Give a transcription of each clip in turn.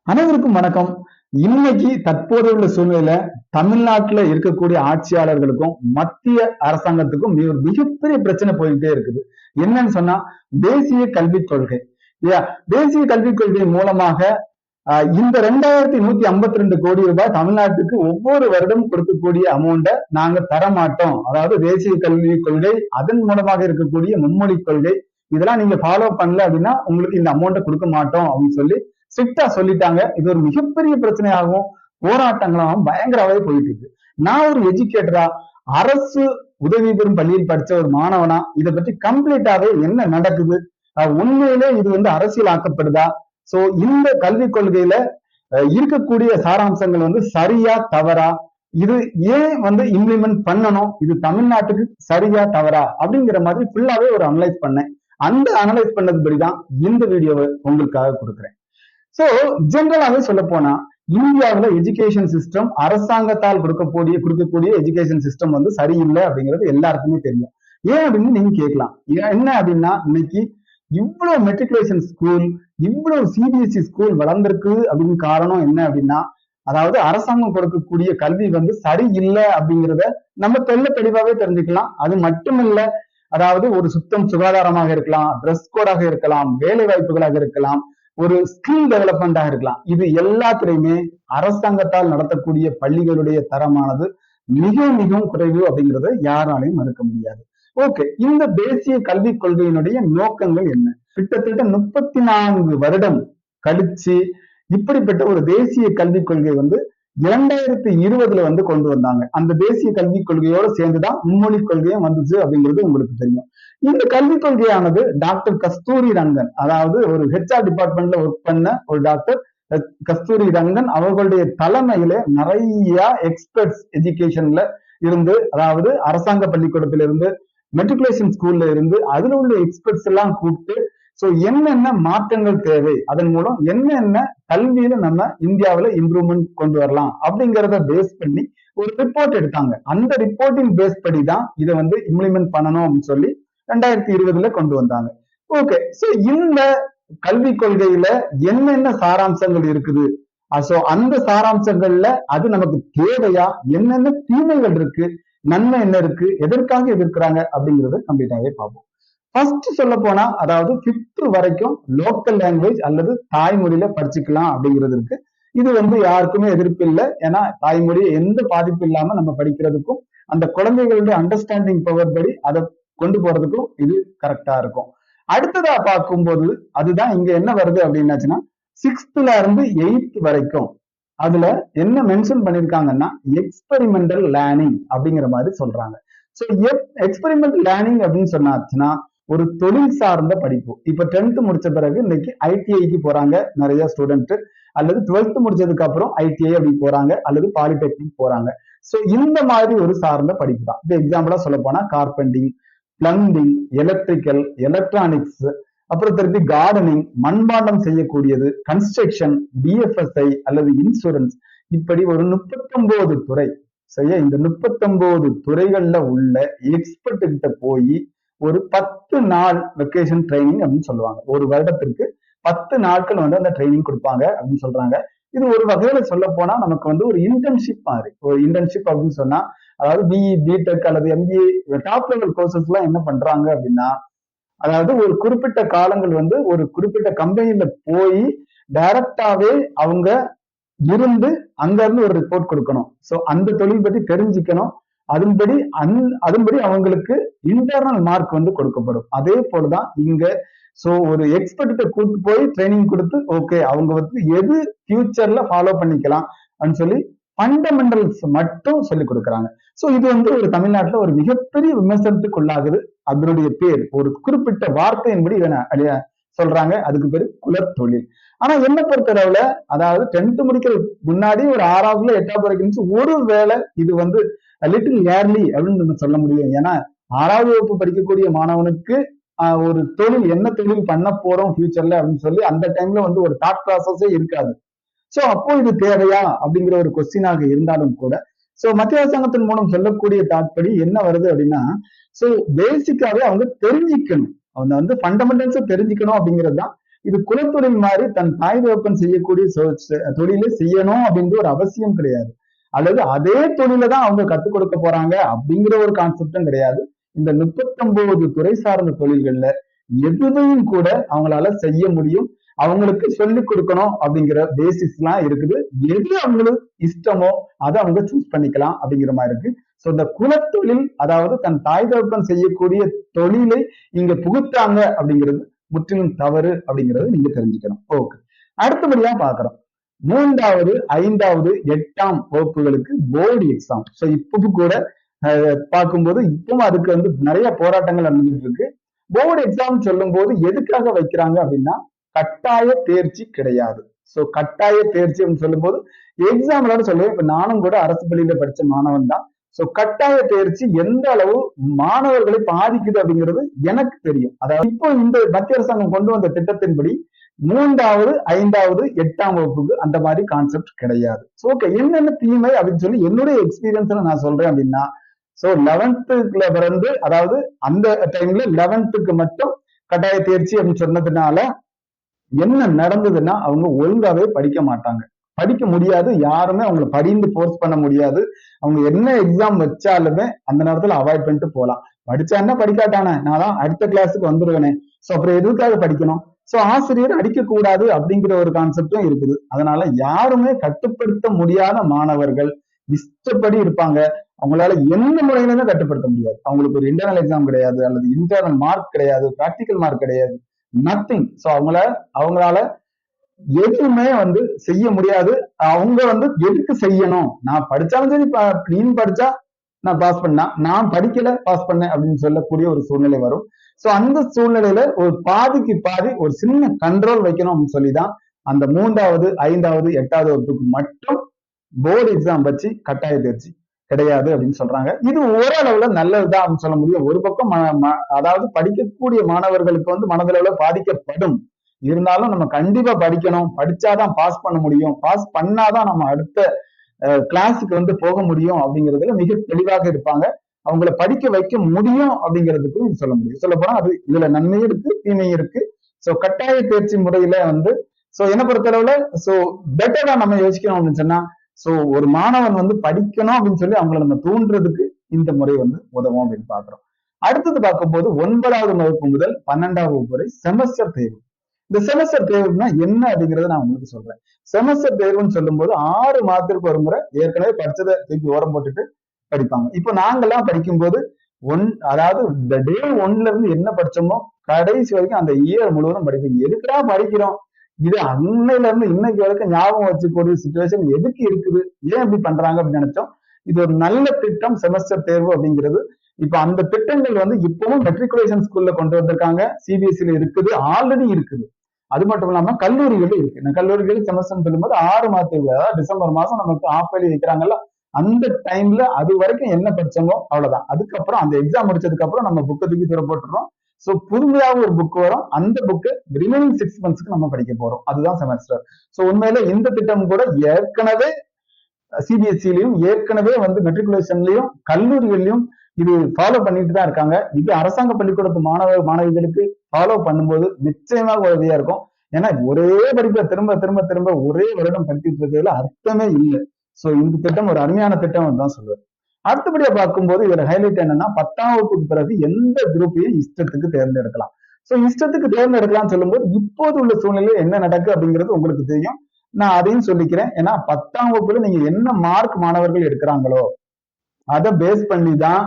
அனைவருக்கும் வணக்கம். இன்னைக்கு தற்போதைய சூழ்நிலையில தமிழ்நாட்டுல இருக்கக்கூடிய ஆட்சியாளர்களுக்கும் மத்திய அரசாங்கத்துக்கும் ஒரு மிகப்பெரிய பிரச்சனை போயிட்டே இருக்குது. என்னன்னு சொன்னா தேசிய கல்விக் கொள்கை. இல்லையா? தேசிய கல்விக் கொள்கை மூலமாக இந்த 2152 கோடி ரூபாய் தமிழ்நாட்டுக்கு ஒவ்வொரு வருடம் கொடுக்கக்கூடிய அமௌண்ட்டை நாங்க தரமாட்டோம். அதாவது தேசிய கல்விக் கொள்கை, அதன் மூலமாக இருக்கக்கூடிய மும்மொழி கொள்கை, இதெல்லாம் நீங்க ஃபாலோ பண்ணல அப்படின்னா உங்களுக்கு இந்த அமௌண்ட்டை கொடுக்க மாட்டோம் அப்படின்னு சொல்லி ஸ்ட்ரிக்டா சொல்லிட்டாங்க. இது ஒரு மிகப்பெரிய பிரச்சனையாகவும் போராட்டங்களாகவும் பயங்கரமாவே போயிட்டு இருக்கு. நான் ஒரு எஜுகேட்டரா, அரசு உதவி பெறும் பள்ளியில் படிச்ச ஒரு மாணவனா இதை பற்றி கம்ப்ளீட்டாவே என்ன நடக்குது, உண்மையிலே இது அரசியல் ஆக்கப்படுதா, சோ இந்த கல்விக் கொள்கையில இருக்கக்கூடிய சாராம்சங்கள் சரியா தவறா, இது ஏன் இம்ப்ளிமெண்ட் பண்ணணும், இது தமிழ்நாட்டுக்கு சரியா தவறா அப்படிங்கிற மாதிரி ஃபுல்லாவே ஒரு அனலைஸ் பண்ணேன். அந்த அனலைஸ் பண்ணதுபடிதான் இந்த வீடியோவை உங்களுக்காக கொடுக்குறேன். சோ ஜென்ரலாவே சொல்ல போனா இந்தியாவுல எஜுகேஷன் சிஸ்டம், அரசாங்கத்தால் கொடுக்கக்கூடிய எஜுகேஷன் சிஸ்டம் சரியில்லை அப்படிங்கிறது எல்லாருக்குமே தெரியும். ஏன் அப்படின்னு நீங்க கேட்கலாம். என்ன அப்படின்னா இன்னைக்கு இவ்வளவு மெட்ரிகுலேஷன் ஸ்கூல், இவ்வளவு சிபிஎஸ்இ ஸ்கூல் வளர்ந்திருக்கு அப்படின்னு காரணம் என்ன அப்படின்னா, அதாவது அரசாங்கம் கொடுக்கக்கூடிய கல்வி சரியில்லை அப்படிங்கிறத நம்ம தெள்ள தெளிவாவே தெரிஞ்சுக்கலாம். அது மட்டுமில்ல, அதாவது ஒரு சுத்தம் சுகாதாரமாக இருக்கலாம், ட்ரெஸ் கோடாக இருக்கலாம், வேலை வாய்ப்புகளாக இருக்கலாம், ஒரு ஸ்கில் டெவலப்மெண்டாக இருக்கலாம். இது எல்லாத்திலையுமே அரசாங்கத்தால் நடத்தக்கூடிய பள்ளிகளுடைய தரமானது மிக மிகவும் குறைவு அப்படிங்கிறத யாராலையும் மறுக்க முடியாது. ஓகே, இந்த தேசிய கல்விக் கொள்கையினுடைய நோக்கங்கள் என்ன? கிட்டத்தட்ட 34 வருடம் கழிச்சு இப்படிப்பட்ட ஒரு தேசிய கல்விக் கொள்கை 2020 கொண்டு வந்தாங்க. அந்த தேசிய கல்விக் கொள்கையோட சேர்ந்துதான் மும்மொழி கொள்கையும் வந்துச்சு அப்படிங்கிறது உங்களுக்கு தெரியும். இந்த கல்விக் கொள்கையானது டாக்டர் கஸ்தூரி ரங்கன், அதாவது ஒரு ஹெச்ஆர் டிபார்ட்மெண்ட்ல ஒர்க் பண்ண ஒரு டாக்டர் கஸ்தூரி ரங்கன் அவர்களுடைய தலைமையில நிறைய எக்ஸ்பர்ட்ஸ் எஜுகேஷன்ல இருந்து, அதாவது அரசாங்க பள்ளிக்கூடத்திலிருந்து, மெட்ரிகுலேஷன் ஸ்கூல்ல இருந்து, அதுல உள்ள எக்ஸ்பர்ட்ஸ் எல்லாம் கூப்பிட்டு சோ என்னென்ன மாற்றங்கள் தேவை, அதன் மூலம் என்னென்ன கல்வியில நம்ம இந்தியாவில இம்ப்ரூவ்மெண்ட் கொண்டு வரலாம் அப்படிங்கிறத பேஸ் பண்ணி ஒரு ரிப்போர்ட் எடுத்தாங்க. அந்த ரிப்போர்ட்டின் பேஸ் படி தான் இதை இம்ப்ளிமெண்ட் பண்ணணும் அப்படின்னு சொல்லி 2020 கொண்டு வந்தாங்க. ஓகே, சோ இந்த கல்விக் கொள்கையில என்னென்ன சாராம்சங்கள் இருக்குது, சோ அந்த சாராம்சங்கள்ல அது நமக்கு தேவையா, என்னென்ன தீமைகள் இருக்கு, நன்மை என்ன இருக்கு, எதற்காக எதிர்க்கிறாங்க அப்படிங்கறத கம்ப்ளீட்டாவே பார்ப்போம். ஃபர்ஸ்ட் சொல்ல போனா, அதாவது 5th வரைக்கும் லோக்கல் லாங்குவேஜ் அல்லது தாய்மொழியில படிச்சுக்கலாம் அப்படிங்கிறது இருக்கு. இது யாருக்குமே எதிர்ப்பு இல்லை. ஏன்னா தாய்மொழி எந்த பாதிப்பு இல்லாம நம்ம படிக்கிறதுக்கும், அந்த குழந்தைகளுடைய அண்டர்ஸ்டாண்டிங் பவர் படி அதை கொண்டு போறதுக்கும் இது கரெக்டா இருக்கும். அடுத்ததா பார்க்கும்போது அதுதான் இங்க என்ன வருது அப்படின்னாச்சுன்னா, 6th இருந்து 8th வரைக்கும் அதுல என்ன மென்ஷன் பண்ணிருக்காங்கன்னா எக்ஸ்பெரிமெண்டல் லேர்னிங் அப்படிங்கிற மாதிரி சொல்றாங்க. சோ எக்ஸ்பெரிமெண்டல் லேர்னிங் அப்படின்னு சொன்னாச்சுன்னா ஒரு தொழில் சார்ந்த படிப்பு. இப்ப 10th முடிச்ச பிறகு இன்னைக்கு ஐடிஐக்கு போறாங்க நிறைய ஸ்டூடெண்ட், அல்லது 12th முடிச்சதுக்கு அப்புறம் ஐடிஐ அப்படி போறாங்க, அல்லது பாலிடெக்னிக் போறாங்க. சோ இந்த மாதிரி ஒரு சார்ந்த படிப்பு தான். இப்ப எக்ஸாம்பிளா சொல்ல போனா கார்பெண்டிங், பிளம்பிங், எலக்ட்ரிக்கல், எலக்ட்ரானிக்ஸ், அப்புறம் திருப்பி கார்டனிங், மண்பாண்டம் செய்யக்கூடியது, கன்ஸ்ட்ரக்ஷன், பிஎஃப்எஸ்ஐ அல்லது இன்சூரன்ஸ், இப்படி ஒரு 39 துறை. சரியா? இந்த 39 துறைகள்ல உள்ள எக்ஸ்பர்ட் கிட்ட போய் ஒரு 10 நாள் வெக்கேஷன் ட்ரைனிங் அப்படின்னு சொல்லுவாங்க. ஒரு வருடத்திற்கு 10 நாட்கள் அந்த ட்ரைனிங் கொடுப்பாங்க அப்படின்னு சொல்றாங்க. இது ஒரு வகையில சொல்ல போனா நமக்கு ஒரு இன்டர்ன்ஷிப் மாதிரி. ஒரு இன்டர்ன்ஷிப் அப்படின்னு சொன்னா, அதாவது பிஇ, பிடெக் அல்லது எம்பிஏ டாப் லெவல் கோர்சஸ் எல்லாம் என்ன பண்றாங்க அப்படின்னா, அதாவது ஒரு குறிப்பிட்ட காலங்கள் ஒரு குறிப்பிட்ட கம்பெனில போய் டைரக்டாவே அவங்க இருந்து அங்க இருந்து ஒரு ரிப்போர்ட் கொடுக்கணும். சோ அந்த தொழில் பத்தி தெரிஞ்சுக்கணும். அதன்படி அவங்களுக்கு இன்டர்னல் மார்க் கொடுக்கப்படும். அதே போலதான் இங்க சோ ஒரு எக்ஸ்பர்ட்ட கூட்டு போய் ட்ரைனிங் கொடுத்து, ஓகே அவங்க எது ஃபியூச்சர்ல ஃபாலோ பண்ணிக்கலாம் அப்படின்னு சொல்லி ஃபண்டமெண்டல்ஸ் மட்டும் சொல்லி கொடுக்குறாங்க. சோ இது ஒரு தமிழ்நாட்டுல ஒரு மிகப்பெரிய விமர்சனத்துக்கு உள்ளாகுது. அதனுடைய பேர் ஒரு குறிப்பிட்ட வார்த்தையின்படி இதை சொல்றாங்க, அதுக்கு பேரு குலத்தொழில். ஆனா என்ன பொறுத்தளவுல, அதாவது 10th முடிக்கிறதுக்கு முன்னாடி ஒரு 6வதுல 8வது வரைக்கும் ஒரு வேளை இது லிட்டில் ஏர்லி அப்படின்னு நம்ம சொல்ல முடியும். ஏன்னா 6வது வகுப்பு படிக்கக்கூடிய மாணவனுக்கு ஒரு தொழில், என்ன தொழில் பண்ண போறோம் ஃபியூச்சர்ல அப்படின்னு சொல்லி அந்த டைம்ல ஒரு தாட் ப்ராசஸே இருக்காது. சோ அப்போ இது தேவையா அப்படிங்கிற ஒரு கொஸ்டினாக இருந்தாலும் கூட, சோ மத்திய அரசாங்கத்தின் மூலம் சொல்லக்கூடிய தாட்படி என்ன வருது அப்படின்னா, சோ பேசிக்காவே அவங்க தெரிஞ்சுக்கணும், அவங்க ஃபண்டமெண்டல்ஸ் தெரிஞ்சுக்கணும் அப்படிங்கிறது தான் இது குலத்தொழில் மாதிரி தன் தாய் தகப்பன் செய்யக்கூடிய தொழிலை செய்யணும் அப்படின்ற ஒரு அவசியம் கிடையாது. அல்லது அதே தொழிலை தான் அவங்க கத்துக் கொடுக்க போறாங்க அப்படிங்கிற ஒரு கான்செப்டும் கிடையாது. இந்த 39 துறை சார்ந்த தொழில்கள்ல எதுவையும் கூட அவங்களால செய்ய முடியும். அவங்களுக்கு சொல்லிக் கொடுக்கணும் அப்படிங்கிற பேசிஸ் எல்லாம் இருக்குது. எது அவங்களுக்கு இஷ்டமோ அதை அவங்க சூஸ் பண்ணிக்கலாம் அப்படிங்கிற மாதிரி இருக்கு. சோ இந்த குலத்தொழில், அதாவது தன் தாய் தகப்பன் செய்யக்கூடிய தொழிலை இங்க புகுத்தாங்க அப்படிங்கிறது முற்றிலும் தவறு அப்படிங்கிறது நீங்க தெரிஞ்சுக்கணும். ஓகே, அடுத்தபடியா பாக்குறோம் 3வது 5வது 8ஆம் வகுப்புகளுக்கு போர்டு எக்ஸாம். சோ இப்போ கூட பார்க்கும்போது இப்பவும் அதுக்கு வந்து நிறைய போராட்டங்கள் நடந்துட்டு இருக்கு. போர்டு எக்ஸாம் சொல்லும் போது எதுக்காக வைக்கிறாங்க அப்படின்னா கட்டாய தேர்ச்சி கிடையாது. சோ கட்டாய தேர்ச்சி அப்படின்னு சொல்லும் போது எக்ஸாம்ல சொல்லுவேன். இப்ப நானும் கூட அரசு பள்ளியில படிச்ச மாணவன் தான். சோ கட்டாய தேர்ச்சி எந்த அளவு மாணவர்களை பாதிக்குது அப்படிங்கிறது எனக்கு தெரியும். அதாவது இப்போ இந்த மத்திய அரசாங்கம் கொண்டு வந்த திட்டத்தின்படி 3வது 5வது 8ஆம் வகுப்புக்கு அந்த மாதிரி கான்செப்ட் கிடையாது. ஓகே, என்னென்ன தீமை அப்படின்னு சொல்லி என்னுடைய எக்ஸ்பீரியன்ஸ்ல நான் சொல்றேன் அப்படின்னா, சோ 11th பிறந்து, அதாவது அந்த டைம்ல 11th மட்டும் கட்டாய தேர்ச்சி அப்படின்னு சொன்னதுனால என்ன நடந்ததுன்னா அவங்க ஒழுங்காவே படிக்க மாட்டாங்க, படிக்க முடியாது. யாருமே அவங்களை படிந்து போர்ஸ் பண்ண முடியாது. அவங்க என்ன எக்ஸாம் வச்சாலுமே அந்த நேரத்துல அவாய்ட் பண்ணிட்டு போலாம். படிச்சா என்ன, படிக்காட்டானே, நான் தான் அடுத்த கிளாஸுக்கு வந்துருவேனே, சோ அப்புறம் எதுக்காக படிக்கணும். சோ ஆசிரியர் அடிக்கக்கூடாது அப்படிங்கிற ஒரு கான்செப்டும் இருக்குது. அதனால யாருமே கட்டுப்படுத்த முடியாத மாணவர்கள் இஷ்டப்படி இருப்பாங்க. அவங்களால எந்த முறையிலுமே கட்டுப்படுத்த முடியாது. அவங்களுக்கு ஒரு இன்டர்னல் எக்ஸாம் கிடையாது, அல்லது இன்டர்னல் மார்க் கிடையாது, பிராக்டிக்கல் மார்க் கிடையாது, நத்திங். சோ அவங்களால எதுவுமே வந்து செய்ய முடியாது. அவங்க வந்து எதுக்கு செய்யணும், நான் படிச்சாலும் சரி, நீ படிச்சா நான் பாஸ் பண்ணா, நான் படிக்கல பாஸ் பண்ணேன் அப்படின்னு சொல்லக்கூடிய ஒரு சூழ்நிலை வரும். சோ அந்த சூழ்நிலையில ஒரு பாதிக்கு பாதி ஒரு சின்ன கண்ட்ரோல் வைக்கணும் அப்படின்னு சொல்லிதான் அந்த 3வது 5வது 8வது வகுப்புக்கு மட்டும் போர்டு எக்ஸாம் வச்சு கட்டாய தேர்ச்சி கிடையாது அப்படின்னு சொல்றாங்க. இது ஓரளவுல நல்லதுதான் அப்படின்னு சொல்ல முடியும். ஒரு பக்கம் அதாவது படிக்கக்கூடிய மாணவர்களுக்கு வந்து மனதளவுல பாதிக்கப்படும். இருந்தாலும் நம்ம கண்டிப்பா படிக்கணும், படிச்சாதான் பாஸ் பண்ண முடியும், பாஸ் பண்ணாதான் நம்ம அடுத்த கிளாஸுக்கு வந்து போக முடியும் அப்படிங்கிறதுல மிக தெளிவாக இருப்பாங்க. அவங்கள படிக்க வைக்க முடியும் அப்படிங்கிறதுக்கும் சொல்ல முடியும். சொல்ல போனா அது இதுல நன்மையும் இருக்கு, தீமையும் இருக்கு. சோ கட்டாய தேர்ச்சி முறையில வந்து சோ என்ன பொறுத்தளவுல சோ பெட்டரா நம்ம யோசிக்கணும் அப்படின்னு சொன்னா, சோ ஒரு மாணவன் வந்து படிக்கணும் அப்படின்னு சொல்லி அவங்கள நம்ம தூண்டுறதுக்கு இந்த முறை வந்து உதவும் அப்படின்னு பாக்குறோம். அடுத்தது பார்க்கும்போது 9வது வகுப்பு முதல் 12ஆம் வகுப்பு வரை செமஸ்டர் தேர்வு. இந்த செமஸ்டர் தேர்வுனா என்ன அப்படிங்கறத நான் உங்களுக்கு சொல்றேன். செமஸ்டர் தேர்வுன்னு சொல்லும் போது 6 மாதத்திற்கு ஒரு முறை ஏற்கனவே படிச்சதை தூக்கி ஓரம் போட்டுட்டு படிப்பாங்க. இப்போ நாங்கெல்லாம் படிக்கும்போது அதாவது இந்த டே 1ல இருந்து என்ன படிச்சோமோ கடைசி வரைக்கும் அந்த இயர் முழுவதும் படிப்போம். எதுக்குடா படிக்கிறோம், இது அன்னையில இருந்து இன்னைக்கு வரைக்கும் ஞாபகம் வச்சுக்கூடிய சிச்சுவேஷன் எதுக்கு இருக்குது, ஏன் இப்படி பண்றாங்க அப்படின்னு நினைச்சோம். இது ஒரு நல்ல திட்டம் செமஸ்டர் தேர்வு அப்படிங்கிறது. இப்ப அந்த திட்டங்கள் வந்து இப்பவும் மெட்ரிகுலேஷன் ஸ்கூல்ல கொண்டு வந்திருக்காங்க, சிபிஎஸ்சில இருக்குது, ஆல்ரெடி இருக்குது. அது மட்டும் இல்லாம கல்லூரிகளும் இருக்கு. கல்லூரிகள் செமஸ்டர் சொல்லும்போது 6 மாதத்துக்கு, அதாவது டிசம்பர் மாசம் நமக்கு ஆஃப் இயர்லி வைக்கிறாங்கல்ல, அந்த டைம்ல அது வரைக்கும் என்ன படிச்சோமோ அவ்வளவுதான். அதுக்கப்புறம் அந்த எக்ஸாம் முடிச்சதுக்கு அப்புறம் நம்ம புக்கை தூக்கி தூர போட்டுறோம். சோ புதுமையாக ஒரு புக் வரும், அந்த புக்கு ரிமைனிங் 6 monthsக்கு நம்ம படிக்க போறோம். அதுதான் செமஸ்டர். சோ உண்மையில இந்த திட்டம் கூட ஏற்கனவே சிபிஎஸ்சிலையும் ஏற்கனவே வந்து மெட்ரிகுலேஷன்லயும் கல்லூரிகள்லயும் இது ஃபாலோ பண்ணிட்டு தான் இருக்காங்க. இது அரசாங்க பள்ளிக்கூடத்து மாணவிகளுக்கு ஃபாலோ பண்ணும்போது நிச்சயமாக உதவியா இருக்கும். ஏன்னா ஒரே படிப்பை திரும்ப திரும்ப திரும்ப ஒரே வருடம் படிச்சுட்டு இருக்கிறதுல அர்த்தமே இல்லை. சோ இந்த திட்டம் ஒரு அருமையான திட்டம் தான் சொல்லுவேன். அடுத்தபடியா பார்க்கும்போது இதுல ஹைலைட் என்னன்னா 10ஆம் வகுப்புக்கு பிறகு எந்த குரூப்பையும் இஷ்டத்துக்கு தேர்ந்தெடுக்கலாம். சோ இஷ்டத்துக்கு தேர்ந்தெடுக்கலாம்னு சொல்லும்போது இப்போது உள்ள சூழ்நிலையில என்ன நடக்கு அப்படிங்கிறது உங்களுக்கு தெரியும். நான் அதையும் சொல்லிக்கிறேன். ஏன்னா 10ஆம் வகுப்புல நீங்க என்ன மார்க் மாணவர்கள் எடுக்கிறாங்களோ அதை பேஸ் பண்ணி தான்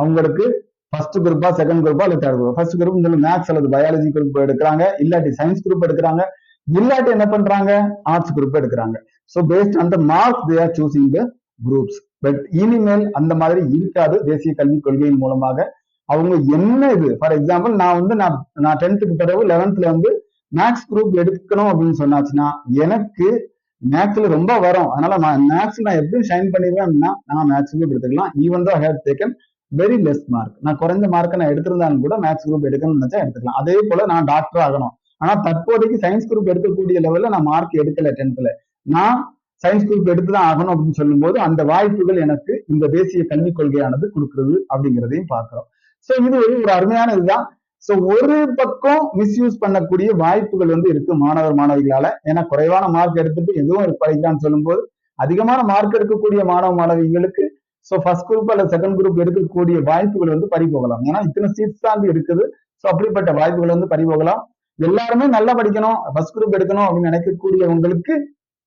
அவங்களுக்கு ஃபர்ஸ்ட் குரூப்பா, செகண்ட் குரூப்பா, இல்லை third group. First group maths அல்லது பயாலஜி குரூப் எடுக்கிறாங்க, இல்லாட்டி சயின்ஸ் குரூப் எடுக்கிறாங்க, இல்லாட்டி என்ன பண்றாங்க, ஆர்ட்ஸ் குரூப் எடுக்கிறாங்க. So based on the marks they are choosing the groups. But இனிமேல் அந்த மாதிரி இருக்காது. தேசிய கல்விக் கொள்கையின் மூலமாக அவங்க என்ன இது, ஃபார் எக்ஸாம்பிள் நான் 10th பிறகு 11th வந்து மேத்ஸ் குரூப் எடுக்கணும் அப்படின்னு சொன்னாச்சுன்னா எனக்கு மேத்ஸ்ல ரொம்ப வரும், அதனால மேத்ஸ்ல நான் எப்படி ஷைன் பண்ணிடுவேன் அப்படின்னா நான் மேத்ஸ் குரூப் எடுத்துக்கலாம். Even though I have taken very less mark, நான் குறைஞ்ச மார்க்கை நான் எடுத்திருந்தாலும் கூட மேத்ஸ் குரூப் எடுக்கணும்னு நினைச்சா எடுத்துக்கலாம். அதே போல நான் டாக்டர் ஆகணும், ஆனா தற்போதைக்கு சயின்ஸ் குரூப் எடுக்கக்கூடிய லெவல்ல நான் மார்க் எடுக்கல 10th, நான் சயின்ஸ் குரூப் எடுத்துதான் ஆகணும் அப்படின்னு சொல்லும் போது அந்த வாய்ப்புகள் எனக்கு இந்த தேசிய கல்விக் கொள்கையானது கொடுக்குறது அப்படிங்கிறதையும் பார்க்கிறோம். சோ இது ஒரு அருமையான இதுதான். சோ ஒரு பக்கம் மிஸ்யூஸ் பண்ணக்கூடிய வாய்ப்புகள் வந்து இருக்கு மாணவர் மாணவிகளால. ஏன்னா குறைவான மார்க் எடுத்துட்டு எதுவும் படிக்கிறான்னு சொல்லும்போது அதிகமான மார்க் எடுக்கக்கூடிய மாணவ மாணவிகளுக்கு சோ ஃபர்ஸ்ட் குரூப் அல்லது செகண்ட் குரூப் எடுக்கக்கூடிய வாய்ப்புகள் வந்து பறி போகலாம். ஏன்னா இத்தனை சீட்ஸ் தான் இருக்குது. சோ அப்படிப்பட்ட வாய்ப்புகள் வந்து பறி போகலாம். எல்லாருமே நல்லா படிக்கணும், ஃபர்ஸ்ட் குரூப் எடுக்கணும் அப்படின்னு நினைக்கக்கூடியவங்களுக்கு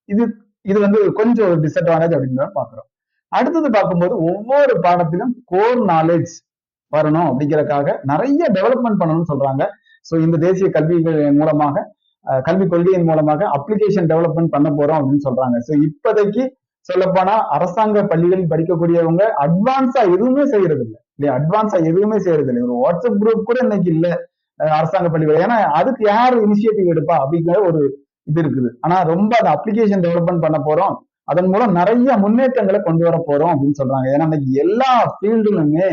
இது இது வந்து கொஞ்சம் ஒரு டிஸ்அட்வான்டேஜ் அப்படின்னு பாக்குறோம். அடுத்தது பார்க்கும்போது ஒவ்வொரு பாடத்திலும் கோர் நாலேஜ் வரணும் அப்படிங்கறதுக்காக நிறைய டெவலப்மெண்ட் பண்ணணும்னு சொல்றாங்க. சோ இந்த தேசிய கல்விகள் மூலமாக கல்விக் கொள்கையின் மூலமாக அப்ளிகேஷன் டெவலப்மெண்ட் பண்ண போறோம் அப்படின்னு சொல்றாங்க. சோ இப்போதைக்கு சொல்லப்போனா அரசாங்க பள்ளிகளில் படிக்கக்கூடியவங்க அட்வான்ஸா எதுவுமே செய்யறது இல்லை இல்லையா? அட்வான்ஸா எதுவுமே செய்யறது இல்லை. ஒரு வாட்ஸ்அப் குரூப் கூட இன்னைக்கு இல்ல அரசாங்க பள்ளிகள். ஏன்னா அதுக்கு யார் இனிஷியேட்டிவ் எடுப்பா அப்படிங்கிற ஒரு இது இருக்குது. ஆனா ரொம்ப அந்த அப்ளிகேஷன் டெவலப்மெண்ட் பண்ண போறோம், அதன் மூலம் நிறைய முன்னேற்றங்களை கொண்டு வர போறோம் அப்படின்னு சொல்றாங்க. ஏன்னா இன்னைக்கு எல்லா ஃபீல்டுலுமே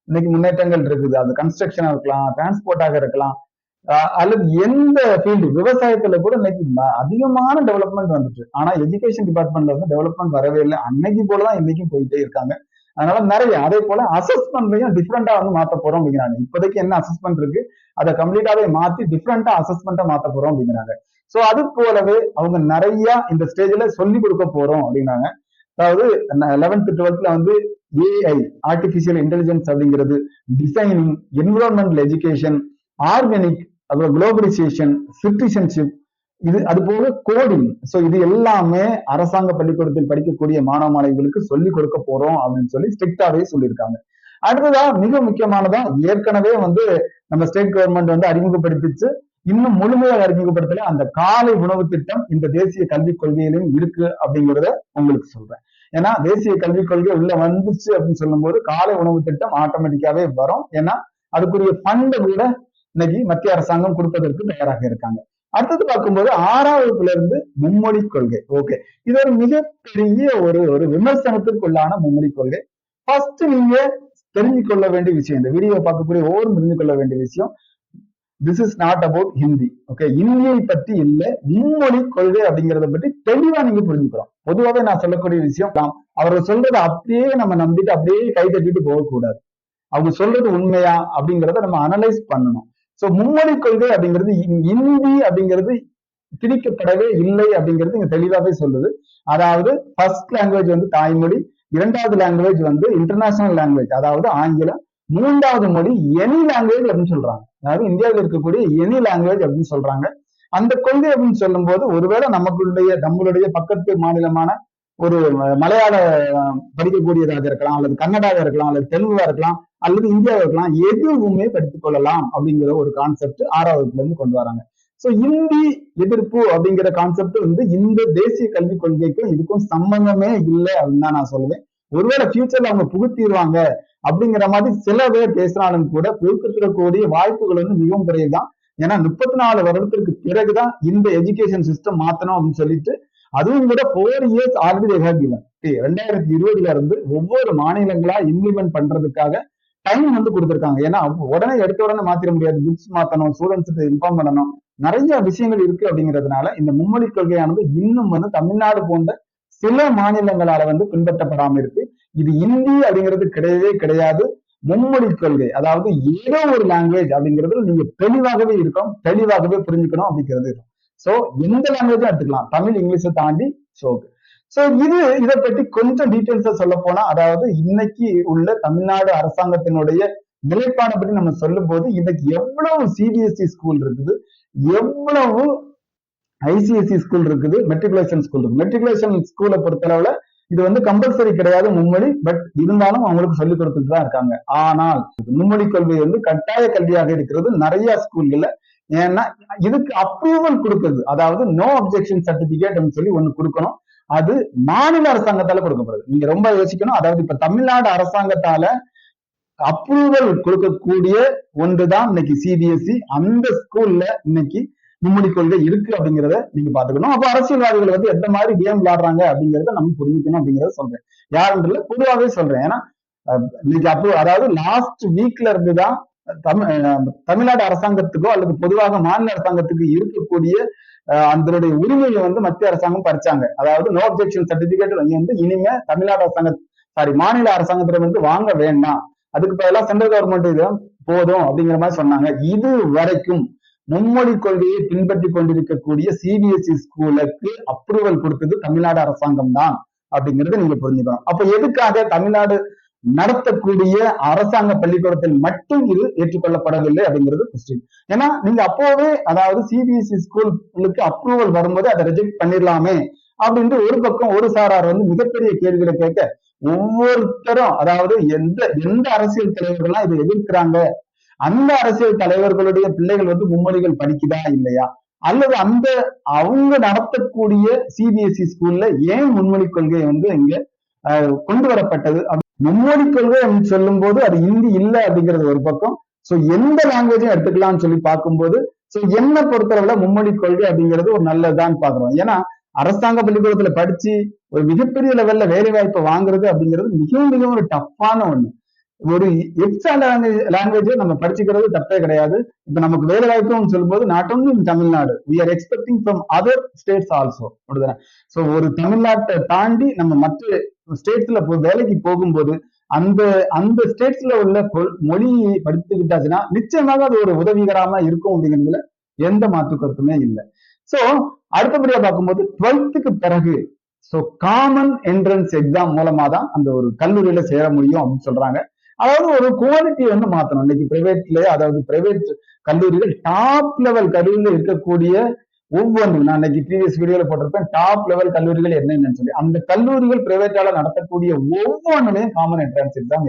இன்னைக்கு முன்னேற்றங்கள் இருக்குது. அது கன்ஸ்ட்ரக்ஷனா இருக்கலாம், டிரான்ஸ்போர்ட்டாக இருக்கலாம், அல்லது எந்த ஃபீல்டு, விவசாயத்துல கூட இன்னைக்கு அதிகமான டெவலப்மெண்ட் வந்துட்டு. ஆனா எஜுகேஷன் டிபார்ட்மெண்ட்ல வந்து டெவலப்மெண்ட் வரவே இல்லை. அன்னைக்கு போலதான் இன்னைக்கும் போயிட்டே இருக்காங்க. அதனால நிறைய அதே போல அசஸ்மெண்ட்லயும் டிஃப்ரெண்டா வந்து மாத்த போறோம் அப்படிங்கிறாங்க. இப்போதைக்கு என்ன அசஸ்மெண்ட் இருக்கு அதை கம்ப்ளீட்டாவே மாத்தி டிஃப்ரெண்டா அசஸ்மெண்ட்டா மாத்த போறோம் அப்படிங்கிறாங்க. சோ அது போலவே அவங்க நிறைய இந்த ஸ்டேஜ்ல சொல்லி கொடுக்க போறோம் அப்படின்னாங்க. அதாவது 11th 12th வந்து ஏஐ, ஆர்டிபிஷியல் இன்டெலிஜென்ஸ் அப்படிங்கிறது, டிசைனிங், என்விரான்மெண்டல் எஜுகேஷன், ஆர்கானிக், அப்புறம் குளோபலைசேஷன், சிட்டிசன்ஷிப், இது அது போக கோடிங். சோ இது எல்லாமே அரசாங்க பள்ளிக்கூடத்தில் படிக்கக்கூடிய மாணவ மாணவிகளுக்கு சொல்லி கொடுக்க போறோம் அப்படின்னு சொல்லி ஸ்ட்ரிக்டாவே சொல்லியிருக்காங்க. அடுத்ததா மிக முக்கியமானதா ஏற்கனவே வந்து நம்ம ஸ்டேட் கவர்மெண்ட் வந்து அறிமுகப்படுத்திச்சு, இன்னும் முழுமையாக அறிமுகப்படுத்தல அந்த காலை உணவு திட்டம் இந்த தேசிய கல்விக் கொள்கையிலும் இருக்கு அப்படிங்கிறத உங்களுக்கு சொல்றேன். ஏன்னா தேசிய கல்விக் கொள்கை உள்ள வந்துச்சு அப்படின்னு சொல்லும் போது காலை உணவு திட்டம் ஆட்டோமேட்டிக்காவே வரும். ஏன்னா அதுக்குரிய ஃபண்ட் கூட இன்னைக்கு மத்திய அரசாங்கம் கொடுப்பதற்கு தயாராக இருக்காங்க. அடுத்தது பார்க்கும்போது 6ஆம் வகுப்புல இருந்து மும்மொழி கொள்கை. ஓகே, இது ஒரு மிகப்பெரிய ஒரு விமர்சனத்திற்குள்ளான மும்மொழி கொள்கை. ஃபர்ஸ்ட் நீங்க தெரிஞ்சு கொள்ள வேண்டிய விஷயம், இந்த வீடியோ பார்க்கக்கூடிய ஒவ்வொரு தெரிஞ்சு கொள்ள வேண்டிய விஷயம், this is not about Hindi. Okay, இந்தியை பற்றி இல்ல, மும்மொழி கொள்கை அப்படிங்கறத பற்றி தெளிவா நீங்க புரிஞ்சுக்கிறோம். பொதுவாகவே நான் சொல்லக்கூடிய விஷயம், அவர்கள் சொல்றதை அப்படியே நம்ம நம்பிட்டு அப்படியே கை தட்டிட்டு போகக்கூடாது. அவங்க சொல்றது உண்மையா அப்படிங்கிறத நம்ம அனலைஸ் பண்ணணும். சோ மும்மொழி கொள்கை அப்படிங்கிறது இந்தி அப்படிங்கிறது திணிக்கப்படவே இல்லை அப்படிங்கிறது இங்க தெளிவாவே சொல்லுது. அதாவது ஃபர்ஸ்ட் லாங்குவேஜ் வந்து தாய்மொழி, இரண்டாவது லாங்குவேஜ் வந்து இன்டர்நேஷனல் லாங்குவேஜ் அதாவது ஆங்கிலம், மூன்றாவது மொழி எனி லாங்குவேஜ் அப்படின்னு சொல்றாங்க. அதாவது இந்தியாவில் இருக்கக்கூடிய எனி லாங்குவேஜ் அப்படின்னு சொல்றாங்க. அந்த கொள்கை அப்படின்னு சொல்லும் போது ஒருவேளை நம்மளுடைய பக்கத்து மாநிலமான ஒரு மலையாள படிக்கக்கூடியதாக இருக்கலாம், அல்லது கன்னடாக இருக்கலாம், அல்லது தெலுங்கா இருக்கலாம், அல்லது இந்தியாவா இருக்கலாம், எதுவுமே படித்துக் கொள்ளலாம் அப்படிங்கிற ஒரு கான்செப்ட் 6ஆம் வகுப்புல இருந்து கொண்டு வராங்க. சோ இந்தி எதிர்ப்பு அப்படிங்கிற கான்செப்ட் வந்து இந்த தேசிய கல்விக் கொள்கைக்கும் இதுக்கும் சம்பந்தமே இல்லை அப்படின்னு தான் நான் சொல்லுவேன். ஒருவேளை ஃபியூச்சர்ல அவங்க புகுத்திடுவாங்க அப்படிங்கிற மாதிரி சில பேர் பேசினாலும் கூட புகுத்தக்கூடிய வாய்ப்புகள் வந்து மிகவும் குறைவுதான். ஏன்னா 34 வருடத்திற்கு பிறகுதான் இந்த எஜுகேஷன் சிஸ்டம் மாத்தணும் அப்படின்னு சொல்லிட்டு, அதுவும் கூட 4 years ஆல்ரெடி ஹேவ் கிவன். 2020ல இருந்து ஒவ்வொரு மாநிலங்களா இம்ப்ளிமெண்ட் பண்றதுக்காக டைம் வந்து கொடுத்துருக்காங்க. ஏன்னா உடனே எடுத்த உடனே மாத்திர முடியாது. புக்ஸ் மாத்தணும், ஸ்டூடெண்ட்ஸுக்கு இன்ஃபார்ம் பண்ணணும், நிறைய விஷயங்கள் இருக்கு அப்படிங்கிறதுனால இந்த மும்மொழி கொள்கையானது இன்னும் வந்து தமிழ்நாடு போன்ற சில மாநிலங்களால வந்து பின்பற்றப்படாம இருக்கு. இது இந்தி அப்படிங்கிறது கிடையவே கிடையாது. மும்மொழி கொள்கை, அதாவது ஏதோ ஒரு லாங்குவேஜ் அப்படிங்கிறது நீங்க தெளிவாகவே இருக்கும், தெளிவாகவே புரிஞ்சுக்கணும் அப்படிங்கிறது இருக்கும். சோ எந்த லாங்குவேஜும் எடுத்துக்கலாம், தமிழ் இங்கிலீஷை தாண்டி. சோ இதை பற்றி கொஞ்சம் டீட்டெயில்ஸா சொல்ல போனா, அதாவது இன்னைக்கு உள்ள தமிழ்நாடு அரசாங்கத்தினுடைய நிலைப்பாடை பற்றி நம்ம சொல்லும் போது இன்னைக்கு எவ்வளவு சிபிஎஸ்இ ஸ்கூல் இருக்குது, எவ்வளவு ஐசிஎஸ்சி ஸ்கூல் இருக்குது, மெட்ரிகுலேஷன் ஸ்கூல் இருக்கு. மெட்ரிகுலேஷன் ஸ்கூலை பொறுத்தளவுல இது வந்து கம்பல்சரி கிடையாது மும்மொழி, பட் இருந்தாலும் அவங்களுக்கு சொல்லிக் கொடுத்துட்டு தான் இருக்காங்க. ஆனால் மும்மொழி கொள்கை வந்து கட்டாய கல்வியாக இருக்கிறது நிறைய ஸ்கூல்கள்ல. ஏன்னா இதுக்கு அப்ரூவல் கொடுக்குறது, அதாவது நோ அப்ஜெக்ஷன் சர்டிபிகேட் சொல்லி ஒண்ணு கொடுக்கணும். அது மாநில அரசாங்கத்தால கொடுக்கப்படுது. நீங்க ரொம்ப யோசிக்கணும். அதாவது இப்ப தமிழ்நாடு அரசாங்கத்தால அப்ரூவல் கொடுக்கக்கூடிய ஒன்றுதான் இன்னைக்கு சிபிஎஸ்இ. அந்த ஸ்கூல்ல இன்னைக்கு மும்மொழி கொள்கை இருக்கு அப்படிங்கிறத நீங்க பாத்துக்கணும். அப்ப அரசியல்வாதிகள் வந்து எந்த மாதிரி கேம் விளையாடுறாங்க அப்படிங்கிறத நம்ம புரிஞ்சுக்கணும் அப்படிங்கிறத சொல்றேன். யாருன்றதுல பொதுவாகவே சொல்றேன். ஏன்னா இன்னைக்கு அதாவது லாஸ்ட் வீக்ல இருந்துதான் தமிழ்நாடு அரசாங்கத்துக்கோ அல்லது பொதுவாக மாநில அரசாங்கத்துக்கு இருக்கக்கூடிய அதனுடைய உரிமையை வந்து மத்திய அரசாங்கம் பறிச்சாங்க. அதாவது நோ அப்ஜெக்ஷன் சர்டிபிகேட் வந்து இனிமே தமிழ்நாடு அரசாங்க மாநில அரசாங்கத்துல வந்து வாங்க வேண்டாம், அதுக்கு பதிலாக சென்ட்ரல் கவர்மெண்ட் இதை போதும் அப்படிங்கிற மாதிரி சொன்னாங்க. இது வரைக்கும் மும்மொழி கொள்கையை பின்பற்றி கொண்டிருக்கக்கூடிய சிபிஎஸ்இ ஸ்கூலுக்கு அப்ரூவல் கொடுத்தது தமிழ்நாடு அரசாங்கம் தான் அப்படிங்கறத நீங்க புரிஞ்சுக்கணும். அப்ப எதுக்காக தமிழ்நாடு நடத்தக்கூடிய அரசாங்க பள்ளிக்கூடத்தில் மட்டும் இது ஏற்றுக்கொள்ளப்படவில்லை அப்படிங்கிறது கொஸ்டின். ஏன்னா நீங்க அப்போவே அதாவது சிபிஎஸ்இ ஸ்கூலுக்கு அப்ரூவல் வரும்போது அதை ரிஜெக்ட் பண்ணிடலாமே அப்படின்ட்டு ஒரு பக்கம் ஒரு சாரார் வந்து மிகப்பெரிய கேள்விகளை கேட்க, ஒவ்வொருத்தரும் அதாவது எந்த எந்த அரசியல் தலைவர்கள்லாம் இதை எதிர்க்கிறாங்க, அந்த அரசியல் தலைவர்களுடைய பிள்ளைகள் வந்து மும்மொழிகள் படிக்குதா இல்லையா, அல்லது அந்த அவங்க நடத்தக்கூடிய சிபிஎஸ்இ ஸ்கூல்ல ஏன் மும்மொழி கொள்கை வந்து இங்க கொண்டு வரப்பட்டது. மும்மொழி கொள்கை அப்படின்னு சொல்லும் போது அது ஹிந்தி இல்லை அப்படிங்கிறது ஒரு பக்கம். சோ எந்த லாங்குவேஜும் எடுத்துக்கலாம்னு சொல்லி பார்க்கும்போது சோ என்ன பொறுத்தளவுல மும்மொழி கொள்கை அப்படிங்கிறது ஒரு நல்லதுதான் பாக்குறோம். ஏன்னா அரசாங்க பள்ளிக்கூடத்துல படிச்சு ஒரு மிகப்பெரிய லெவல்ல வேலை வாய்ப்பை வாங்குறது அப்படிங்கிறது மிகவும் மிகவும் ஒரு டஃப்பான ஒண்ணு. ஒரு எக்ஸ்ட்ரா லாங்குவேஜ் நம்ம படிச்சுக்கிறது தப்பே கிடையாது. இப்ப நமக்கு வேலை வாய்ப்புன்னு சொல்லும்போது not only in Tamil Nadu, we are expecting from other states also. So ஒரு தமிழ்நாட்டை தாண்டி நம்ம மற்ற ஸ்டேட்ஸ்ல வேலைக்கு போகும்போது அந்த அந்த ஸ்டேட்ஸ்ல உள்ள மொழியை படித்துக்கிட்டாச்சுன்னா நிச்சயமாக அது ஒரு உதவிகரமா இருக்கும் அப்படிங்கிறதுல எந்த மாற்று கருத்துமே இல்லை. சோ அடுத்தபடியா பார்க்கும்போது 12th பிறகு சோ காமன் என்ட்ரன்ஸ் எக்ஸாம் மூலமா தான் அந்த ஒரு கல்லூரியில சேர முடியும் அப்படின்னு சொல்றாங்க. அதாவது ஒரு குவாலிட்டியை வந்து மாத்தணும். இன்னைக்கு பிரைவேட்லயே அதாவது பிரைவேட் கல்லூரிகள் டாப் லெவல் கல்லூரியில இருக்கக்கூடிய ஒவ்வொன்றும், நான் இன்னைக்கு ப்ரீவியஸ் வீடியோல போட்டிருப்பேன் டாப் லெவல் கல்லூரிகள் என்னென்னு சொல்லி, அந்த கல்லூரிகள் பிரைவேட்டால நடத்தக்கூடிய ஒவ்வொன்றுலையும் காமன் என்ட்ரன்ஸ் எக்ஸாம்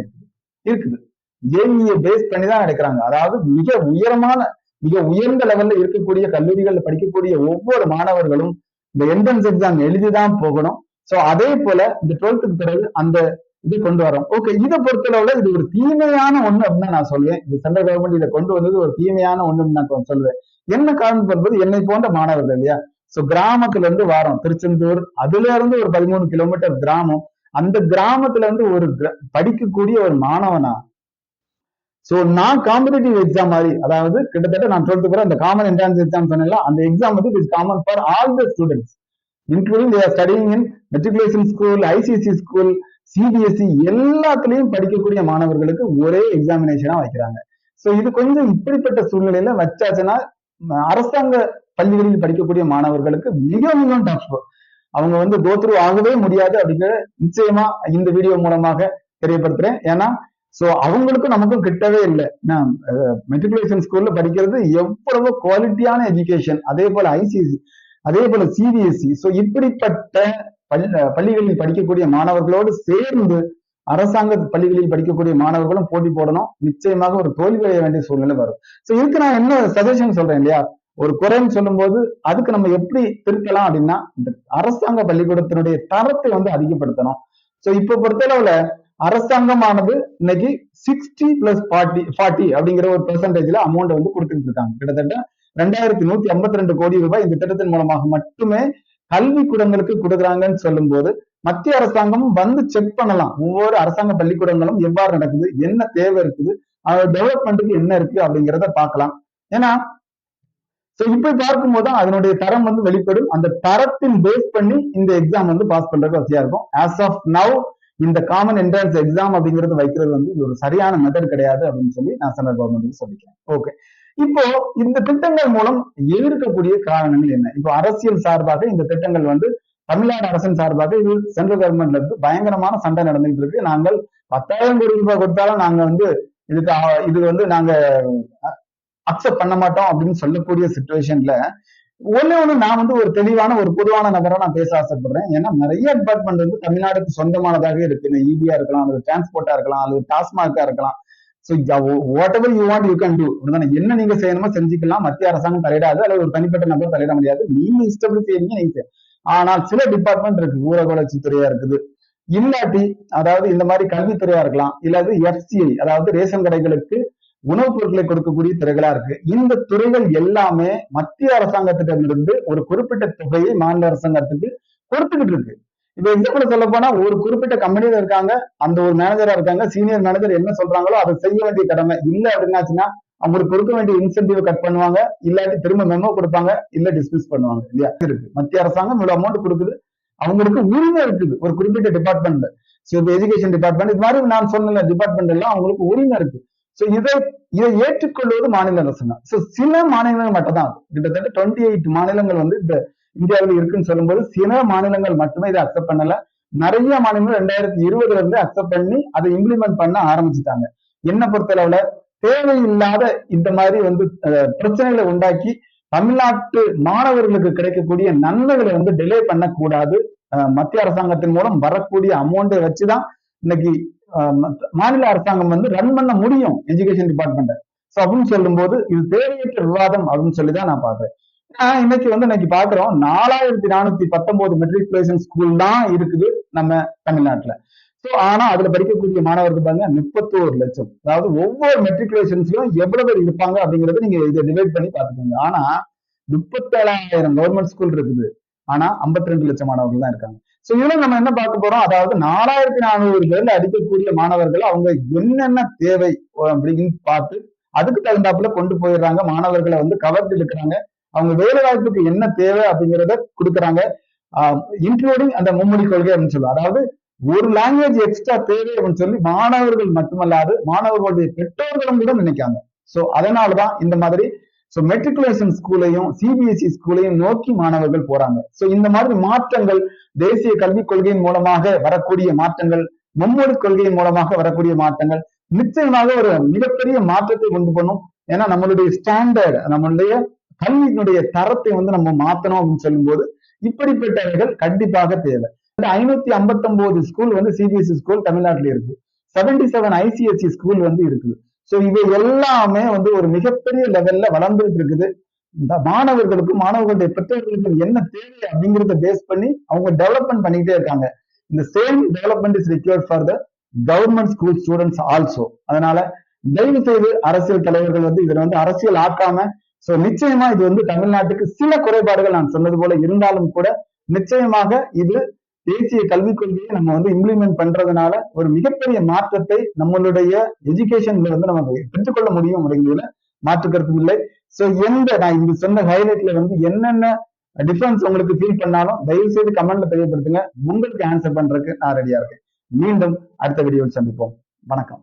இருக்குது. ஜேஇஏ பேஸ் பண்ணி தான் எடுக்கிறாங்க. அதாவது மிக உயர்ந்த லெவல்ல இருக்கக்கூடிய கல்லூரிகள்ல படிக்கக்கூடிய ஒவ்வொரு மாணவர்களும் இந்த என்ட்ரன்ஸ் எக்ஸாம் எழுதிதான் போகணும். சோ அதே போல இந்த 12th பிறகு அந்த இது கொண்டு வரோம். ஓகே, இதை பொறுத்தளவுல இது ஒரு தீமையான ஒண்ணு அப்படின்னு நான் சொல்லுவேன். இது சென்ட்ரல் கவர்மெண்ட் இதை கொண்டு வந்தது ஒரு தீமையான ஒண்ணுன்னு நான் சொல்லுவேன். என்ன காரணம் என்பது என்னை போன்ற மாணவர்கள் இல்லையா, சோ கிராமத்துல இருந்து வாரோம், திருச்செந்தூர் அதுல இருந்து ஒரு 13 கிலோமீட்டர் கிராமம், அந்த கிராமத்துல இருந்து ஒரு படிக்கக்கூடிய ஒரு மாணவனா சோ நான் காம்படிட்டிவ் எக்ஸாம் மாதிரி, அதாவது கிட்டத்தட்ட நான் 12th பிறகு அந்த காமன் என்ட்ரன்ஸ் எக்ஸாம் சொன்னேன்ல, அந்த எக்ஸாம் வந்து it is common for all the students including they are studying in matriculation school, ICSE school, CBSE எல்லாத்துலயும் படிக்கக்கூடிய மாணவர்களுக்கு ஒரே எக்ஸாமினேஷனா வைக்கிறாங்க. சோ இது கொஞ்சம் இப்படிப்பட்ட சூழ்நிலையில வச்சாச்சுன்னா அரசாங்க பள்ளிகளில் படிக்கக்கூடிய மாணவர்களுக்கு மிக மிகவும் டஃப். அவங்க வந்து கோத்ரூ ஆகவே முடியாது அப்படிங்கிற நிச்சயமா இந்த வீடியோ மூலமாக தெரியப்படுத்துறேன். ஏன்னா சோ அவங்களுக்கும் நமக்கும் கிட்டவே இல்லை. மெட்ரிகுலேஷன் ஸ்கூல்ல படிக்கிறது எவ்வளவு குவாலிட்டியான எஜுகேஷன், அதே போல ஐசிஎஸ்சி, அதே போல சிபிஎஸ்இ. சோ இப்படிப்பட்ட பள்ளிகளில் படிக்கக்கூடிய மாணவர்களோடு சேர்ந்து அரசாங்க பள்ளிகளில் படிக்கக்கூடிய மாணவர்களும் போட்டி போடணும். நிச்சயமாக ஒரு தோல்வி அடைய வேண்டிய சூழ்நிலை வரும். சோ இதுக்கு நான் என்ன சஜஷன் சொல்றேன் இல்லையா, ஒரு குறைன்னு சொல்லும் போது அதுக்கு நம்ம எப்படி திருத்தலாம் அப்படின்னா, இந்த அரசாங்க பள்ளிக்கூடத்தினுடைய தரத்தை வந்து அதிகப்படுத்தணும். சோ இப்ப பொறுத்தளவுல அரசாங்கமானது இன்னைக்கு 60+40 அப்படிங்கிற ஒரு பெர்சன்டேஜ்ல அமௌண்ட் வந்து கொடுத்துட்டு இருக்காங்க. கிட்டத்தட்ட 2152 கோடி ரூபாய் இந்த திட்டத்தின் மூலமாக மட்டுமே கல்வி கூடங்களுக்கு கொடுக்குறாங்கன்னு சொல்லும் போது மத்திய அரசாங்கமும் வந்து செக் பண்ணலாம், ஒவ்வொரு அரசாங்க பள்ளிக்கூடங்களும் எவ்வாறு நடக்குது, என்ன தேவை இருக்குது, அதோட டெவலப்மெண்ட்டுக்கு என்ன இருக்கு அப்படிங்கிறத பார்க்கலாம். ஏன்னா இப்படி பார்க்கும்போது தான் அதனுடைய தரம் வந்து வெளிப்படும். அந்த தரத்தின் பேஸ் பண்ணி இந்த எக்ஸாம் வந்து பாஸ் பண்றதுக்கு வசதியா இருக்கும். ஆஸ் ஆஃப் நவ் இந்த காமன் என்ட்ரன்ஸ் எக்ஸாம் அப்படிங்கிறது வைக்கிறது வந்து ஒரு சரியான மெத்தட் கிடையாது அப்படின்னு சொல்லி நான் சென்ட்ரல் கவர்மெண்ட் சொல்லிக்கிறேன். ஓகே, இப்போ இந்த திட்டங்கள் மூலம் எதிர்க்கக்கூடிய காரணங்கள் என்ன? இப்போ அரசியல் சார்பாக இந்த திட்டங்கள் வந்து தமிழ்நாடு அரசின் சார்பாக இது சென்ட்ரல் கவர்மெண்ட்ல இருந்து பயங்கரமான சண்டை நடந்துட்டு இருக்கு. நாங்கள் 10,000 கோடி ரூபாய் கொடுத்தாலும் நாங்க வந்து இது வந்து நாங்க அக்செப்ட் பண்ண மாட்டோம் அப்படின்னு சொல்லக்கூடிய சிச்சுவேஷன்ல ஒண்ணு நான் வந்து ஒரு தெளிவான ஒரு பொதுவான நபரை நான் பேச ஆசைப்படுறேன். ஏன்னா நிறைய டிபார்ட்மெண்ட் வந்து தமிழ்நாடுக்கு சொந்தமானதாக இருக்கு. இபியா இருக்கலாம், அல்லது டிரான்ஸ்போர்ட்டா இருக்கலாம், அல்லது டாஸ்மாகா இருக்கலாம். So what ever you want you can do. என்ன நீங்க செய்யணுமோ செஞ்சுக்கலாம். மத்திய அரசாங்கம் தலையிடாது, அல்லது ஒரு தனிப்பட்ட நபர் தலையிட முடியாது. நீங்க இஷ்டப்படி செய்யறீங்க, நீங்க. ஆனால் சில டிபார்ட்மெண்ட் இருக்கு, ஊரக வளர்ச்சித்துறையா இருக்குது, இல்லாட்டி அதாவது இந்த மாதிரி கல்வித்துறையா இருக்கலாம், இல்லாது எஃப்சிஐ அதாவது ரேஷன் கடைகளுக்கு உணவுப் பொருட்களை கொடுக்கக்கூடிய துறைகளா இருக்கு. இந்த துறைகள் எல்லாமே மத்திய அரசாங்கத்திடமிருந்து ஒரு குறிப்பிட்ட தொகையை மாநில அரசாங்கத்துக்கு கொடுத்துக்கிட்டு இருக்கு. இப்ப எக்ஸாம்பிள் சொல்ல போனா ஒரு குறிப்பிட்ட கம்பெனியில இருக்காங்க, அந்த ஒரு மேனேஜரா இருக்காங்க, சீனியர் மேனேஜர் என்ன சொல்றாங்களோ அதை செய்ய வேண்டிய கடமை. இல்லை அப்படின்னாச்சுன்னா அவங்களுக்கு கொடுக்க வேண்டிய இன்சென்டிவ் கட் பண்ணுவாங்க, இல்லாட்டி திரும்ப மெமோ கொடுப்பாங்க, இல்ல டிஸ்மிஸ் பண்ணுவாங்க. இல்லையா இருக்கு. மத்திய அரசாங்கம் இவ்வளவு அமௌண்ட் கொடுக்குது, அவங்களுக்கு உரிமை இருக்குது ஒரு குறிப்பிட்ட டிபார்ட்மெண்ட்ல. எஜுகேஷன் டிபார்ட்மெண்ட் இது மாதிரி நான் சொன்ன டிபார்ட்மெண்ட் எல்லாம் அவங்களுக்கு உரிமை இருக்கு. சோ இதை ஏற்றுக்கொள்வது மாநில அரசு தான். சோ சில மாநிலங்கள் மட்டும் தான், கிட்டத்தட்ட 28 மாநிலங்கள் வந்து இந்த இந்தியாவில் இருக்குன்னு சொல்லும்போது சில மாநிலங்கள் மட்டுமே இதை அக்செப்ட் பண்ணல. நிறைய மாநிலங்கள் 2020 இருந்து அக்செப்ட் பண்ணி அதை இம்ப்ளிமெண்ட் பண்ண ஆரம்பிச்சுட்டாங்க. என்ன பொறுத்தளவுல தேவையில்லாத இந்த மாதிரி வந்து பிரச்சனைகளை உண்டாக்கி தமிழ்நாட்டு மாணவர்களுக்கு கிடைக்கக்கூடிய நன்மைகளை வந்து டிலே பண்ணக்கூடாது. மத்திய அரசாங்கத்தின் மூலம் வரக்கூடிய அமௌண்ட்டை வச்சுதான் இன்னைக்கு மாநில அரசாங்கம் வந்து ரன் பண்ண முடியும் எஜுகேஷன் டிபார்ட்மெண்ட். சோ அப்படின்னு சொல்லும் போது இது தேவையற்ற விவாதம் அப்படின்னு சொல்லிதான் நான் பாக்குறேன். இன்னைக்கு பாக்குறோம் 4419 மெட்ரிகுலேஷன் ஸ்கூல் தான் இருக்குது நம்ம தமிழ்நாட்டுல. சோ ஆனா அதுல படிக்கக்கூடிய மாணவர்கள் பாருங்க 31 லட்சம். அதாவது ஒவ்வொரு மெட்ரிகுலேஷன்ஸ்லயும் எவ்வளவு பேர் இருப்பாங்க அப்படிங்கறத நீங்க இதை டிவைட் பண்ணி பாத்துக்கோங்க. ஆனா 37,000 கவர்மெண்ட் ஸ்கூல் இருக்குது, ஆனா 52 லட்சம் மாணவர்கள் தான் இருக்காங்க. சோ இதுல நம்ம என்ன பார்க்க போறோம், அதாவது 4400 பேர்ல அடிக்கக்கூடிய மாணவர்கள் அவங்க என்னென்ன தேவை அப்படின்னு பார்த்து அதுக்கு தகுந்தாப்புல கொண்டு போயிடுறாங்க. மாணவர்களை வந்து கவர்ந்து எடுக்கிறாங்க. அவங்க வேலை வாய்ப்புக்கு என்ன தேவை அப்படிங்கிறத கொடுக்குறாங்க. இன்க்ளூடிங் அந்த மும்மொழி கொள்கை அப்படின்னு சொல்லுவாங்க. அதாவது ஒரு லாங்குவேஜ் எக்ஸ்ட்ரா தேவை அப்படின்னு சொல்லி மாணவர்கள் மட்டுமல்லாது மாணவர்களுடைய பெற்றோர்களும் கூட நினைக்காங்க. சோ அதனாலதான் இந்த மாதிரி மெட்ரிகுலேஷன் ஸ்கூலையும் சிபிஎஸ்இ ஸ்கூலையும் நோக்கி மாணவர்கள் போறாங்க. சோ இந்த மாதிரி மாற்றங்கள் தேசிய கல்விக் கொள்கையின் மூலமாக வரக்கூடிய மாற்றங்கள், மும்மொழி கொள்கையின் மூலமாக வரக்கூடிய மாற்றங்கள் நிச்சயமாக ஒரு மிகப்பெரிய மாற்றத்தை கொண்டு பண்ணும். ஏன்னா நம்மளுடைய ஸ்டாண்டர்ட், நம்மளுடைய கல்வியினுடைய தரத்தை வந்து நம்ம மாத்தணும் அப்படின்னு சொல்லும் போது இப்படிப்பட்டவர்கள் கண்டிப்பாக தேவை. 559 ஸ்கூல் வந்து சிபிஎஸ்இ ஸ்கூல் தமிழ்நாட்டில இருக்கு. 77 ஐசிஎஸ்இ ஸ்கூல் வந்து இருக்குது. சோ இவை எல்லாமே வந்து ஒரு மிகப்பெரிய லெவல்ல வளர்ந்துட்டு இருக்குது. இந்த மாணவர்களுக்கும் மாணவர்களுடைய பெற்றோர்களுக்கும் என்ன தேவை அப்படிங்கிறத பேஸ் பண்ணி அவங்க டெவலப்மெண்ட் பண்ணிக்கிட்டே இருக்காங்க. இந்த same development is required for the government school students also. அதனால தயவு செய்து அரசியல் தலைவர்கள் வந்து இதுல வந்து அரசியல் ஆக்காம, சோ நிச்சயமா இது வந்து தமிழ்நாட்டுக்கு சில குறைபாடுகள் நான் சொன்னது போல இருந்தாலும் கூட நிச்சயமாக இது தேசிய கல்விக் கொள்கையை நம்ம வந்து இம்ப்ளிமெண்ட் பண்றதுனால ஒரு மிகப்பெரிய மாற்றத்தை நம்மளுடைய எஜுகேஷன்ல வந்து நம்ம பெற்றுக்கொள்ள முடியும் அப்படிங்கிறதுல மாற்று கருத்து இல்லை. சோ நான் இங்க சொன்ன ஹைலைட்ல வந்து என்னென்ன டிஃபரன்ஸ் உங்களுக்கு ஃபீல் பண்ணாலும் தயவு செய்து கமெண்ட்ல தெரியப்படுத்துங்க. உங்களுக்கு ஆன்சர் பண்றதுக்கு நான் ரெடியா இருக்கேன். மீண்டும் அடுத்த வீடியோவில் சந்திப்போம். வணக்கம்.